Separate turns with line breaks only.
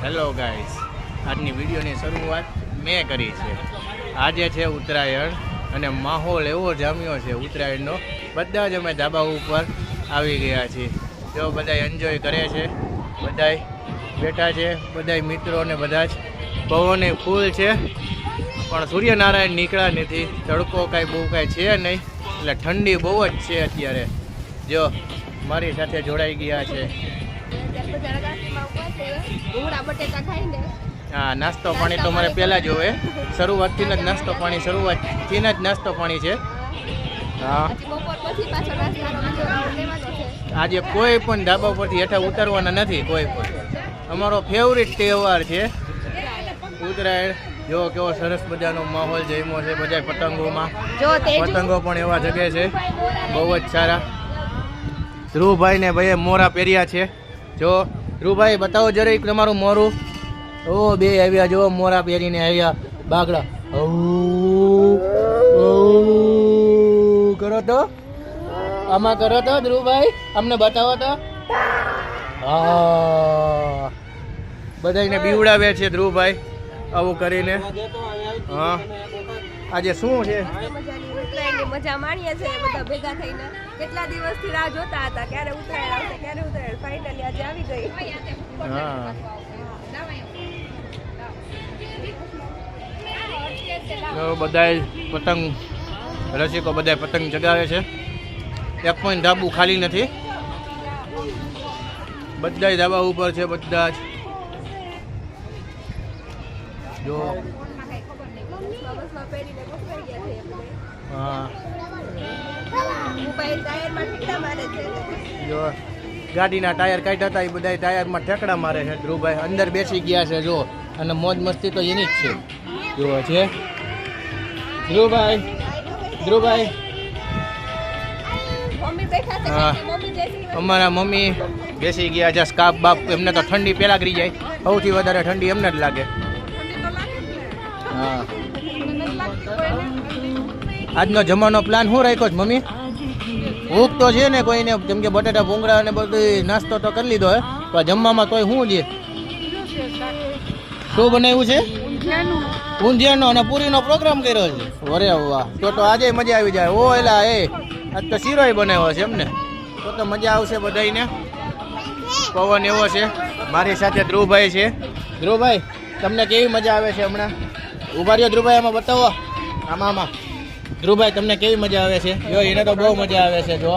Hello guys, આજની વિડીયોની શરૂઆત મેં કરી છે. આજે છે ઉત્તરાયણ અને માહોલ એવો જામ્યો છે ઉત્તરાયણનો. બધા જ અમે ધાબા ઉપર આવી ગયા છીએ. જો બધા એન્જોય કરે છે, બધા બેઠા છે, બધા મિત્રો ને બધા જ. પવન ફૂલ છે પણ સૂર્યનારાયણ નીકળ્યા નથી. તડકો કાંઈ બહુ કાંઈ છે નહીં, એટલે ઠંડી બહુ જ છે અત્યારે. જો મારી સાથે જોડાઈ ગયા છે. હા, નાસ્તો પાણી તો મારે પહેલાં જોવે. શરૂઆતથી જ નાસ્તો પાણી છે. હા, આજે કોઈ પણ ધાબા પરથી હેઠા ઉતરવાના નથી. કોઈ પણ અમારો ફેવરિટ તહેવાર છે ઉત્તરાયણ. જો કેવો સરસ બધાનો માહોલ જમ્યો છે. બધા પતંગોમાં પતંગો પણ એવા જગે છે, બહુ જ સારા. ધ્રુવભાઈ ને ભાઈ મોરા પહેર્યા છે. જો ધ્રુવભાઈ બતાવો જરીક તમારું મોરું. ઓ બે આવ્યા, જો મોરા પહેરીને આવ્યા. બાગડા કરો તો, આમાં કરો તો ધ્રુવભાઈ, અમને બતાવો તો. હા, બધાને બીવડાવે છે ધ્રુવભાઈ આવું કરીને. હા, આજે શું છે?
મજા માણીએ છે બધા ભેગા થઈને. કેટલા દિવસથી રાહ જોતા હતા, ક્યારે ઉત્તરાયણ આવશે, ક્યારે ઉત્તરાયણ. ફાઇનલી આજે આવી ગઈ.
હા, બધા પતંગ રસિકો બધા પતંગ ચગાવે છે. એક પણ ધાબુ ખાલી નથી, બધા ધાબા ઉપર છે. બધા જ જો. હા, જો ગાડીના ટાયર કાઢ્યા હતા, એ બધા ટાયરમાં ઠેકડા મારે છે. ધ્રુવભાઈ અંદર બેસી ગયા છે જો, અને મોજ મસ્તી તો એની જ છે. જો છે ધ્રુવભાઈ. હા, અમારા મમ્મી બેસી ગયા છે. સ્કાર્ફ બાપ, એમને તો ઠંડી પેલા કરી જાય. સૌથી વધારે ઠંડી એમને જ લાગે. હા, આજનો જમવાનો પ્લાન શું રાખ્યો છે મમ્મી? ભૂખ તો છે ને કોઈને, જેમ કે બટાટા ભૂંગળા અને બધું નાસ્તો તો કરી લીધો હે, પણ જમવામાં તોય શું લે? શું બનાવ્યું છે? ઊંધિયાનો અને પૂરીનો પ્રોગ્રામ કર્યો છે. અરે વાહ, તો આજે મજા આવી જાય. ઓ એલા એ આજ તો શીરોય બનાવ્યો છે એમને. તો મજા આવશે બધાને. પવન એવો છે. મારી સાથે ધ્રુવભાઈ છે. ધ્રુવભાઈ, તમને કેવી મજા આવે છે હમણાં? ઉભા રહ્યો ધ્રુવભાઈ, આમાં બતાવો. આમાં ધ્રુવભાઈ, તમને કેવી મજા આવે છે? જો એને તો બહુ મજા આવે છે. જો